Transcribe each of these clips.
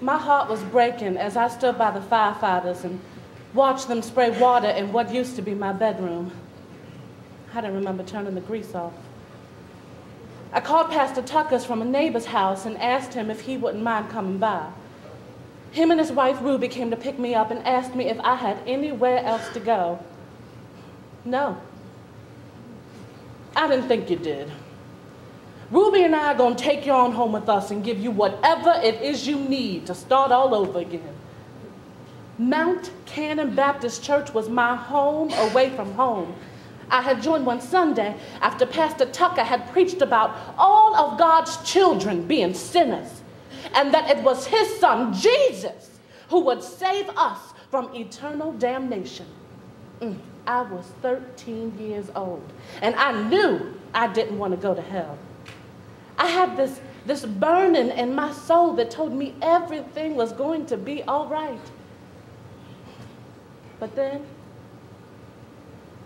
My heart was breaking as I stood by the firefighters and watched them spray water in what used to be my bedroom. I didn't remember turning the grease off. I called Pastor Tucker's from a neighbor's house and asked him if he wouldn't mind coming by. Him and his wife Ruby came to pick me up and asked me if I had anywhere else to go. No. I didn't think you did. Ruby and I are going to take you on home with us and give you whatever it is you need to start all over again. Mount Cannon Baptist Church was my home away from home. I had joined one Sunday after Pastor Tucker had preached about all of God's children being sinners, and that it was his son, Jesus, who would save us from eternal damnation. I was 13 years old, and I knew I didn't want to go to hell. I had this burning in my soul that told me everything was going to be all right. But then,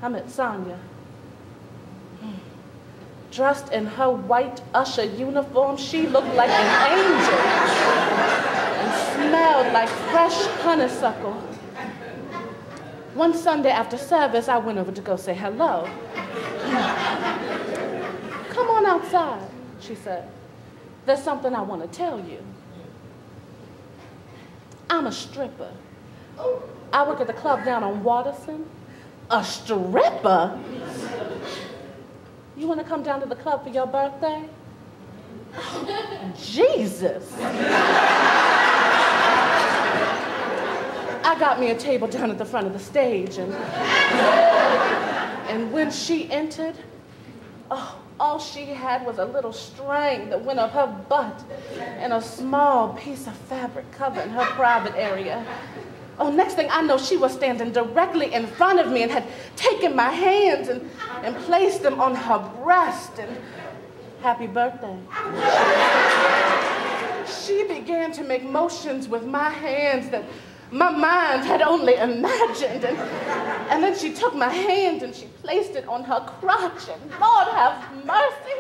I met Sonia. Dressed in her white usher uniform, she looked like an angel and smelled like fresh honeysuckle. One Sunday after service, I went over to go say hello. Come on outside, she said. There's something I want to tell you. I'm a stripper. I work at the club down on Watterson. A stripper? You want to come down to the club for your birthday? Oh, Jesus. I got me a table down at the front of the stage, and when she entered, all she had was a little string that went up her butt and a small piece of fabric covering her private area. Oh, next thing I know, she was standing directly in front of me and had taken my hands and placed them on her breast, and happy birthday. She began to make motions with my hands that my mind had only imagined, and then she took my hand and she placed it on her crotch, and Lord have mercy.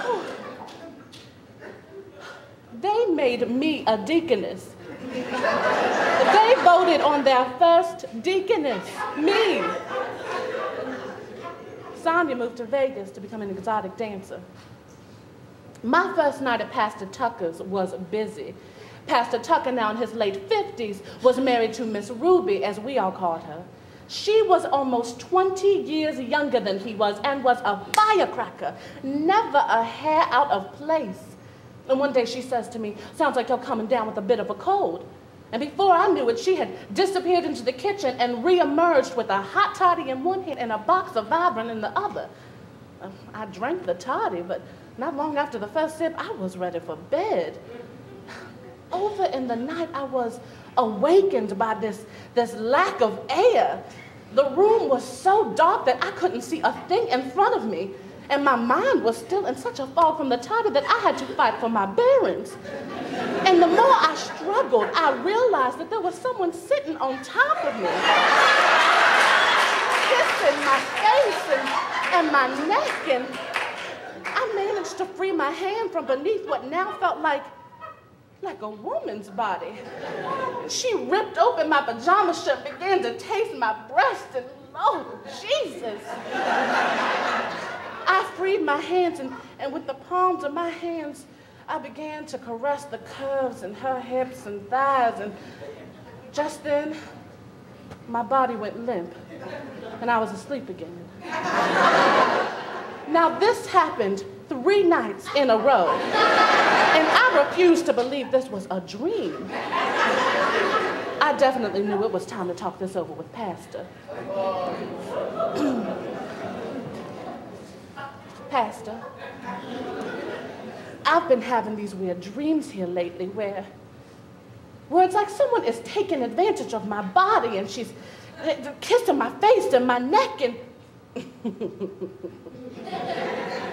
Whew. They made me a deaconess. They voted on their first deaconess, me. Sonia moved to Vegas to become an exotic dancer. My first night at Pastor Tucker's was busy. Pastor Tucker, now in his late 50s, was married to Miss Ruby, as we all called her. She was almost 20 years younger than he was and was a firecracker, never a hair out of place. And one day she says to me, sounds like you're coming down with a bit of a cold. And before I knew it, she had disappeared into the kitchen and reemerged with a hot toddy in one hand and a box of Vibrant in the other. I drank the toddy, but not long after the first sip, I was ready for bed. Over in the night, I was awakened by this lack of air. The room was so dark that I couldn't see a thing in front of me. And my mind was still in such a fog from the toddy that I had to fight for my bearings. And the more I struggled, I realized that there was someone sitting on top of me, kissing my face and my neck. And I managed to free my hand from beneath what now felt like a woman's body. She ripped open my pajama shirt, began to taste my breast, and Lord Jesus. I freed my hands, and with the palms of my hands, I began to caress the curves in her hips and thighs, and just then, my body went limp, and I was asleep again. Now, this happened 3 nights in a row, and I refused to believe this was a dream. I definitely knew it was time to talk this over with Pastor. Pastor, I've been having these weird dreams here lately where it's like someone is taking advantage of my body, and she's kissing my face and my neck, and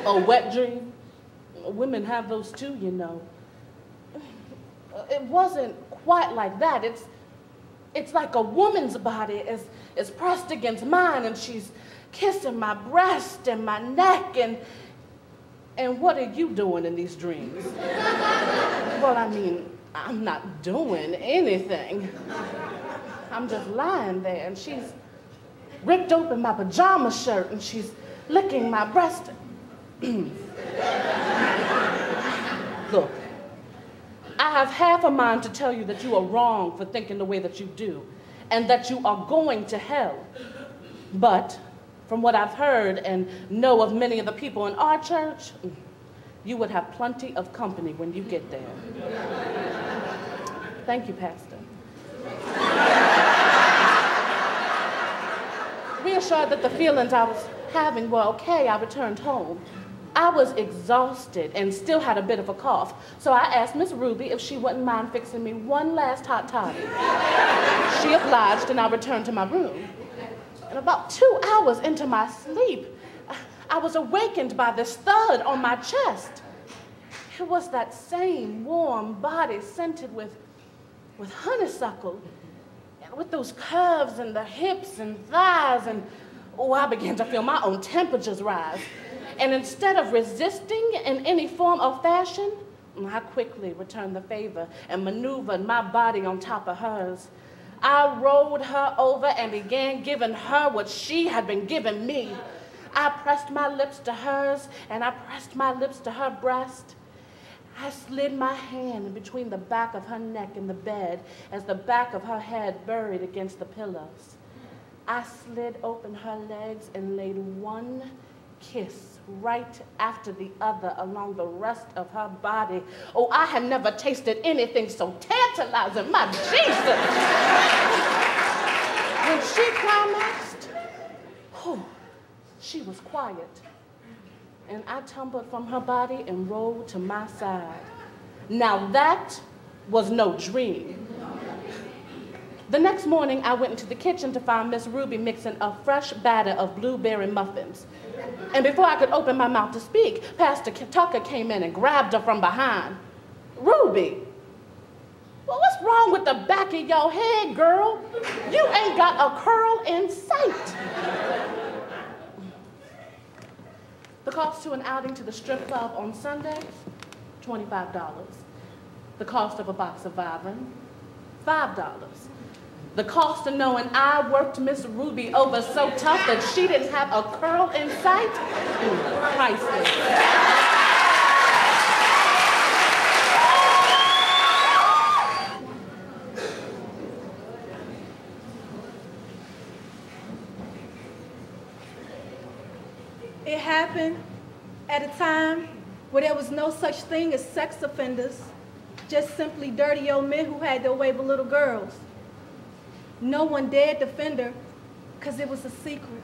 a wet dream. Women have those too, you know. It wasn't quite like that. It's like a woman's body is pressed against mine, and she's kissing my breast and my neck, and what are you doing in these dreams? Well, I mean, I'm not doing anything. I'm just lying there, and she's ripped open my pajama shirt, and she's licking my breast. Look, I have half a mind to tell you that you are wrong for thinking the way that you do, and that you are going to hell. But from what I've heard and know of many of the people in our church, you would have plenty of company when you get there. Thank you, Pastor. Reassured that the feelings I was having were okay, I returned home. I was exhausted and still had a bit of a cough, so I asked Miss Ruby if she wouldn't mind fixing me one last hot toddy. She obliged, and I returned to my room. And about 2 hours into my sleep, I was awakened by this thud on my chest. It was that same warm body scented with honeysuckle, and with those curves in the hips and thighs, and oh, I began to feel my own temperatures rise. And instead of resisting in any form or fashion, I quickly returned the favor and maneuvered my body on top of hers. I rolled her over and began giving her what she had been giving me. I pressed my lips to hers, and I pressed my lips to her breast. I slid my hand in between the back of her neck and the bed as the back of her head buried against the pillows. I slid open her legs and laid one kiss right after the other along the rest of her body. Oh, I had never tasted anything so tantalizing, my Jesus! When she climaxed, oh, she was quiet. And I tumbled from her body and rolled to my side. Now that was no dream. The next morning, I went into the kitchen to find Miss Ruby mixing a fresh batter of blueberry muffins. And before I could open my mouth to speak, Pastor Tucker came in and grabbed her from behind. Ruby, well, what's wrong with the back of your head, girl? You ain't got a curl in sight. The cost to an outing to the strip club on Sundays, $25. The cost of a box of Vivin, $5. The cost of knowing I worked Miss Ruby over so tough that she didn't have a curl in sight, priceless. It happened at a time where there was no such thing as sex offenders, just simply dirty old men who had their way with little girls. No one dared defend her because it was a secret.